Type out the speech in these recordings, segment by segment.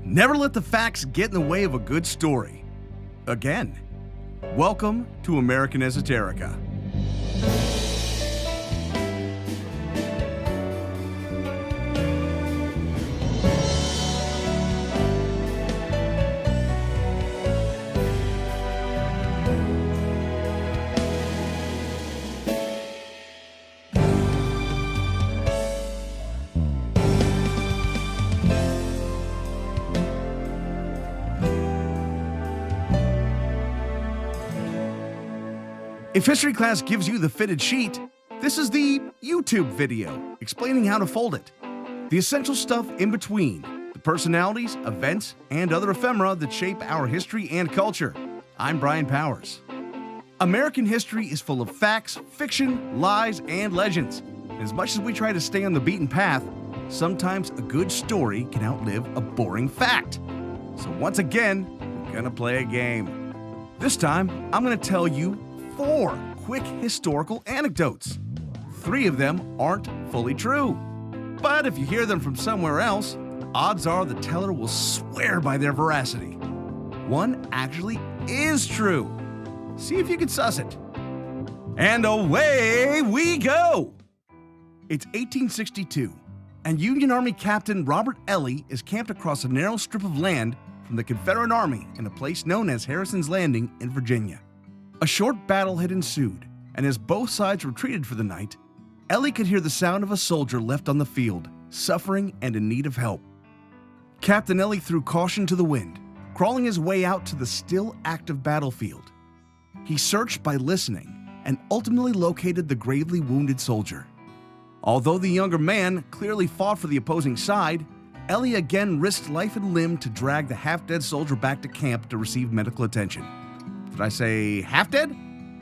Never let the facts get in the way of a good story. Again, welcome to American Esoterica. If history class gives you the fitted sheet, this is the YouTube video explaining how to fold it. The essential stuff in between, the personalities, events, and other ephemera that shape our history and culture. I'm Brian Powers. American history is full of facts, fiction, lies, and legends. As much as we try to stay on the beaten path, sometimes a good story can outlive a boring fact. So once again, we're gonna play a game. This time, I'm gonna tell you 4 quick historical anecdotes. 3 of them aren't fully true. But if you hear them from somewhere else, odds are the teller will swear by their veracity. One actually is true. See if you can suss it. And away we go! It's 1862, and Union Army Captain Robert Ely is camped across a narrow strip of land from the Confederate Army in a place known as Harrison's Landing in Virginia. A short battle had ensued, and as both sides retreated for the night, Ely could hear the sound of a soldier left on the field, suffering and in need of help. Captain Ely threw caution to the wind, crawling his way out to the still active battlefield. He searched by listening and ultimately located the gravely wounded soldier. Although the younger man clearly fought for the opposing side, Ely again risked life and limb to drag the half-dead soldier back to camp to receive medical attention. Did I say half-dead?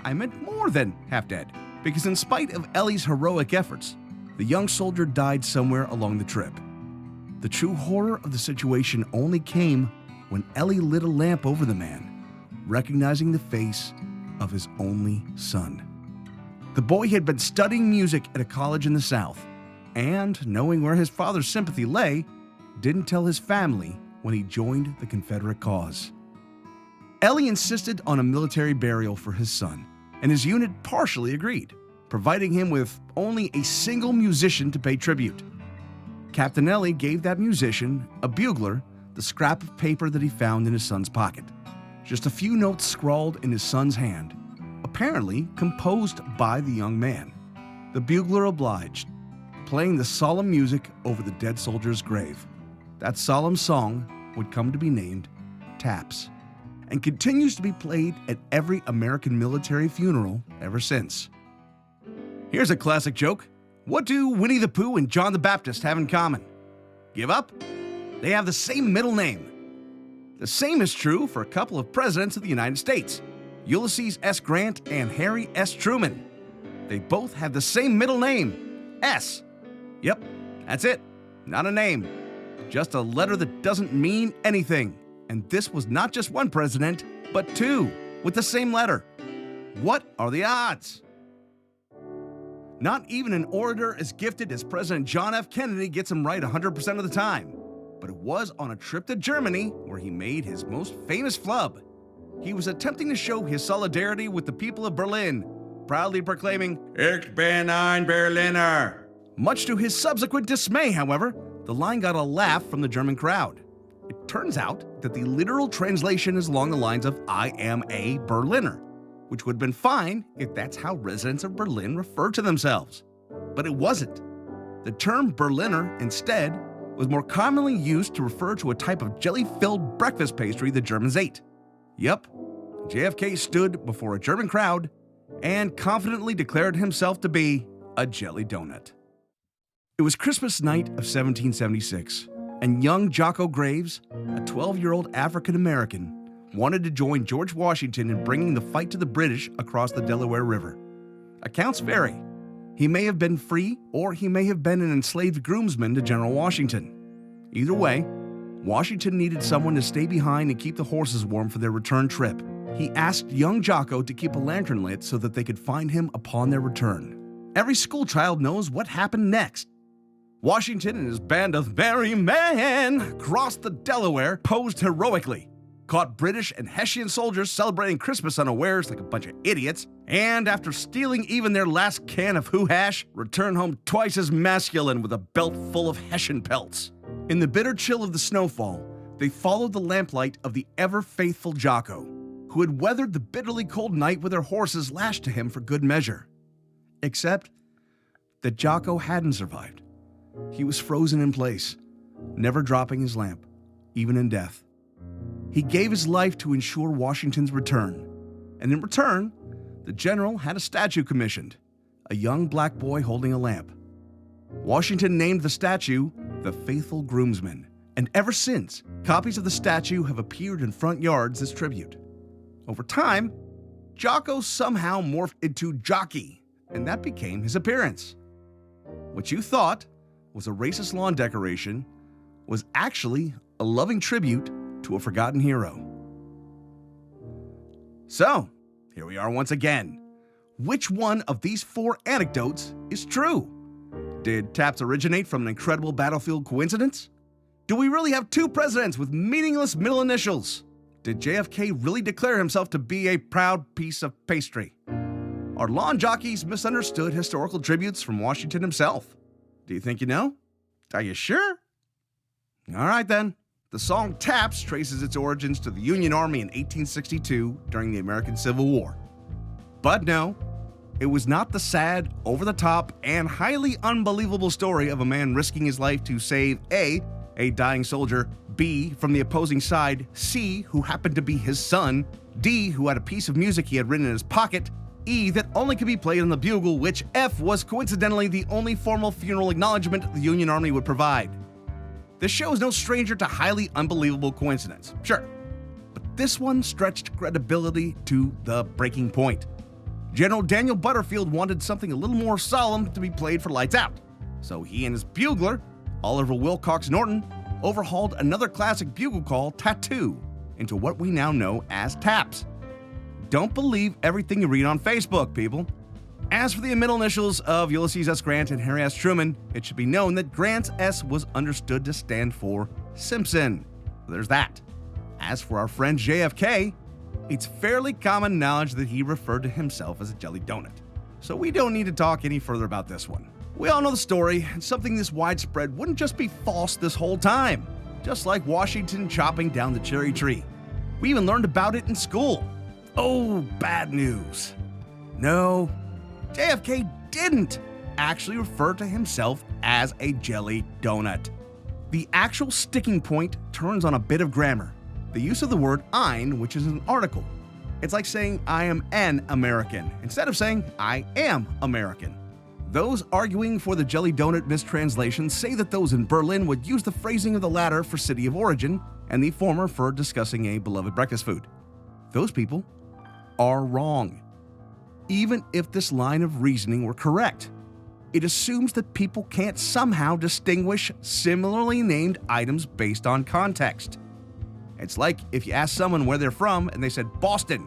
I meant more than half-dead, because in spite of Ely's heroic efforts, the young soldier died somewhere along the trip. The true horror of the situation only came when Ely lit a lamp over the man, recognizing the face of his only son. The boy had been studying music at a college in the South, and, knowing where his father's sympathy lay, didn't tell his family when he joined the Confederate cause. Ely insisted on a military burial for his son, and his unit partially agreed, providing him with only a single musician to pay tribute. Captain Ely gave that musician, a bugler, the scrap of paper that he found in his son's pocket. Just a few notes scrawled in his son's hand, apparently composed by the young man. The bugler obliged, playing the solemn music over the dead soldier's grave. That solemn song would come to be named Taps, and continues to be played at every American military funeral ever since. Here's a classic joke. What do Winnie the Pooh and John the Baptist have in common? Give up? They have the same middle name. The same is true for a couple of presidents of the United States, Ulysses S. Grant and Harry S. Truman. They both have the same middle name, S. Yep, that's it. Not a name. Just a letter that doesn't mean anything. And this was not just one president, but 2 with the same letter. What are the odds? Not even an orator as gifted as President John F. Kennedy gets them right 100% of the time. But it was on a trip to Germany where he made his most famous flub. He was attempting to show his solidarity with the people of Berlin, proudly proclaiming, "Ich bin ein Berliner." Much to his subsequent dismay, however, the line got a laugh from the German crowd. It turns out that the literal translation is along the lines of "I am a Berliner," which would have been fine if that's how residents of Berlin referred to themselves. But it wasn't. The term Berliner, instead, was more commonly used to refer to a type of jelly-filled breakfast pastry the Germans ate. Yup, JFK stood before a German crowd and confidently declared himself to be a jelly donut. It was Christmas night of 1776, and young Jocko Graves, a 12-year-old African-American, wanted to join George Washington in bringing the fight to the British across the Delaware River. Accounts vary. He may have been free, or he may have been an enslaved groomsman to General Washington. Either way, Washington needed someone to stay behind and keep the horses warm for their return trip. He asked young Jocko to keep a lantern lit so that they could find him upon their return. Every schoolchild knows what happened next. Washington and his band of merry men crossed the Delaware, posed heroically, caught British and Hessian soldiers celebrating Christmas unawares like a bunch of idiots, and after stealing even their last can of hoo-hash, returned home twice as masculine with a belt full of Hessian pelts. In the bitter chill of the snowfall, they followed the lamplight of the ever-faithful Jocko, who had weathered the bitterly cold night with their horses lashed to him for good measure. Except that Jocko hadn't survived. He was frozen in place, never dropping his lamp, even in death. He gave his life to ensure Washington's return, and in return, the general had a statue commissioned, a young black boy holding a lamp. Washington named the statue the Faithful Groomsman, and ever since, copies of the statue have appeared in front yards as tribute. Over time, Jocko somehow morphed into Jockey, and that became his appearance. What you thought was a racist lawn decoration was actually a loving tribute to a forgotten hero. So, here we are once again. Which one of these 4 anecdotes is true? Did taps originate from an incredible battlefield coincidence? Do we really have 2 presidents with meaningless middle initials? Did JFK really declare himself to be a proud piece of pastry? Are lawn jockeys misunderstood historical tributes from Washington himself? Do you think you know? Are you sure? All right then. The song Taps traces its origins to the Union Army in 1862 during the American Civil War. But no, it was not the sad, over-the-top, and highly unbelievable story of a man risking his life to save A, dying soldier, B, from the opposing side, C, who happened to be his son, D, who had a piece of music he had written in his pocket, E, that only could be played on the bugle, which F was coincidentally the only formal funeral acknowledgement the Union Army would provide. This show is no stranger to highly unbelievable coincidence, sure, but this one stretched credibility to the breaking point. General Daniel Butterfield wanted something a little more solemn to be played for lights out, so he and his bugler, Oliver Wilcox Norton, overhauled another classic bugle call, Tattoo, into what we now know as taps. Don't believe everything you read on Facebook, people. As for the middle initials of Ulysses S. Grant and Harry S. Truman, it should be known that Grant's S was understood to stand for Simpson. There's that. As for our friend JFK, it's fairly common knowledge that he referred to himself as a jelly donut. So we don't need to talk any further about this one. We all know the story, and something this widespread wouldn't just be false this whole time, just like Washington chopping down the cherry tree. We even learned about it in school. Oh, bad news. No, JFK didn't actually refer to himself as a jelly donut. The actual sticking point turns on a bit of grammar, the use of the word ein, which is an article. It's like saying I am an American instead of saying I am American. Those arguing for the jelly donut mistranslation say that those in Berlin would use the phrasing of the latter for city of origin and the former for discussing a beloved breakfast food. Those people are wrong. Even if this line of reasoning were correct, it assumes that people can't somehow distinguish similarly named items based on context. It's like if you asked someone where they're from and they said Boston,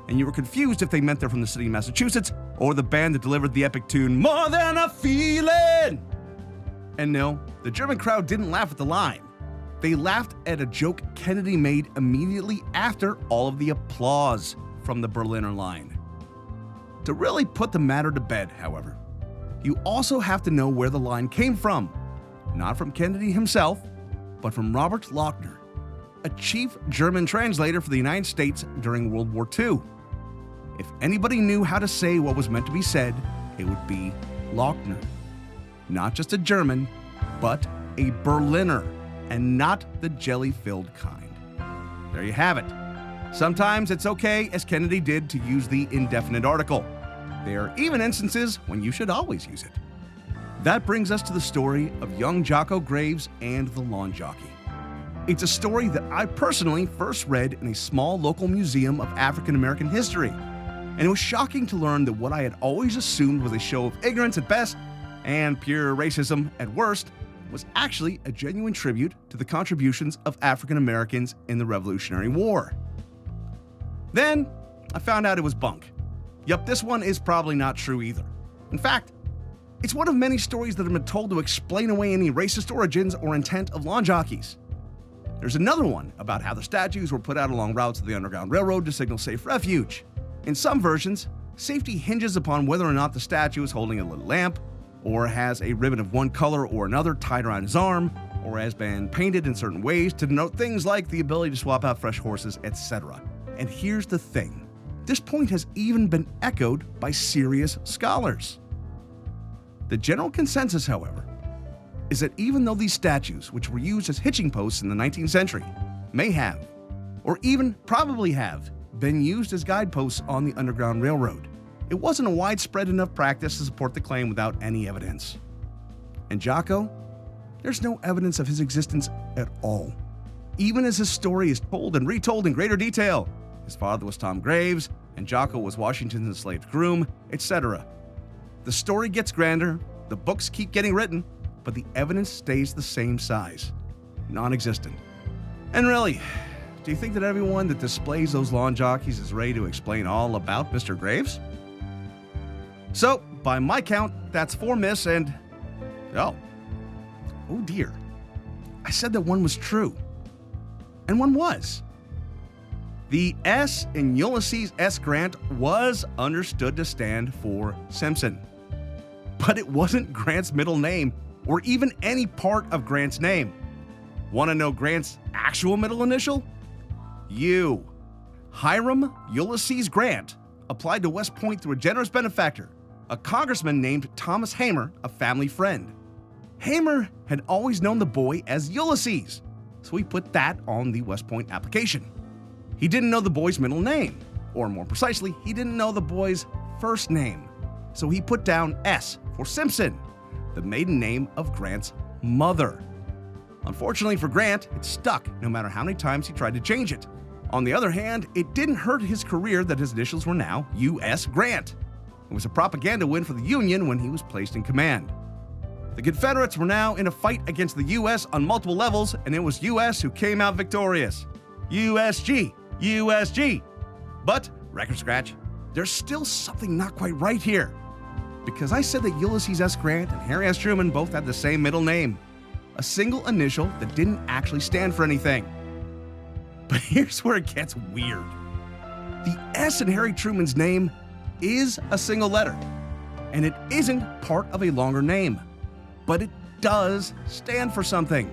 and you were confused if they meant they're from the city of Massachusetts or the band that delivered the epic tune More Than a Feeling. And no, the German crowd didn't laugh at the line. They laughed at a joke Kennedy made immediately after all of the applause from the Berliner line. To really put the matter to bed, however, you also have to know where the line came from. Not from Kennedy himself, but from Robert Lochner, a chief German translator for the United States during World War II. If anybody knew how to say what was meant to be said, it would be Lochner. Not just a German, but a Berliner, and not the jelly-filled kind. There you have it. Sometimes it's okay, as Kennedy did, to use the indefinite article. There are even instances when you should always use it. That brings us to the story of young Jocko Graves and the lawn jockey. It's a story that I personally first read in a small local museum of African American history, and it was shocking to learn that what I had always assumed was a show of ignorance at best and pure racism at worst was actually a genuine tribute to the contributions of African Americans in the Revolutionary War. Then, I found out it was bunk. Yup, this one is probably not true either. In fact, It's one of many stories that have been told to explain away any racist origins or intent of lawn jockeys. There's another one about how the statues were put out along routes of the Underground Railroad to signal safe refuge. In some versions, safety hinges upon whether or not the statue is holding a lit lamp, or has a ribbon of one color or another tied around his arm, or has been painted in certain ways to denote things like the ability to swap out fresh horses, etc. And here's the thing. This point has even been echoed by serious scholars. The general consensus, however, is that even though these statues, which were used as hitching posts in the 19th century, may have, or even probably have, been used as guideposts on the Underground Railroad, it wasn't a widespread enough practice to support the claim without any evidence. And Jocko? There's no evidence of his existence at all. Even as his story is told and retold in greater detail, his father was Tom Graves, and Jocko was Washington's enslaved groom, etc. The story gets grander, the books keep getting written, but the evidence stays the same size, non-existent. And really, do you think that everyone that displays those lawn jockeys is ready to explain all about Mr. Graves? So, by my count, that's 4 myths and... Oh dear. I said that one was true. And one was. The S in Ulysses S. Grant was understood to stand for Simpson. But it wasn't Grant's middle name, or even any part of Grant's name. Want to know Grant's actual middle initial? U. Hiram Ulysses Grant applied to West Point through a generous benefactor, a congressman named Thomas Hamer, a family friend. Hamer had always known the boy as Ulysses, so he put that on the West Point application. He didn't know the boy's middle name, or more precisely, he didn't know the boy's first name, so he put down S for Simpson, the maiden name of Grant's mother. Unfortunately for Grant, it stuck no matter how many times he tried to change it. On the other hand, it didn't hurt his career that his initials were now U.S. Grant. It was a propaganda win for the Union when he was placed in command. The Confederates were now in a fight against the U.S. on multiple levels, and it was U.S. who came out victorious. USG, USG. But, record scratch, there's still something not quite right here. Because I said that Ulysses S. Grant and Harry S. Truman both had the same middle name, a single initial that didn't actually stand for anything. But here's where it gets weird. The S in Harry Truman's name is a single letter, and it isn't part of a longer name, but it does stand for something.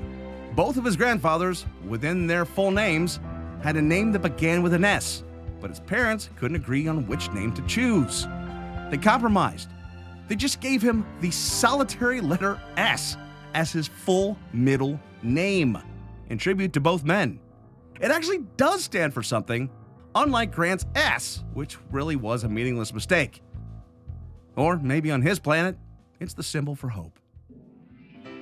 Both of his grandfathers, within their full names, had a name that began with an S, but his parents couldn't agree on which name to choose. They compromised. They just gave him the solitary letter S as his full middle name, in tribute to both men. It actually does stand for something, unlike Grant's S, which really was a meaningless mistake. Or maybe on his planet, it's the symbol for hope.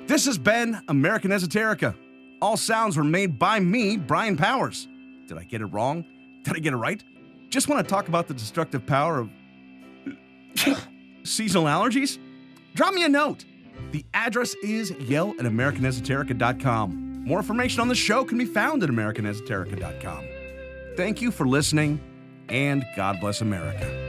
This has been American Esoterica. All sounds were made by me, Brian Powers. Did I get it wrong? Did I get it right? Just want to talk about the destructive power of seasonal allergies? Drop me a note. The address is yell@americanesoterica.com. More information on the show can be found at americanesoterica.com. Thank you for listening, and God bless America.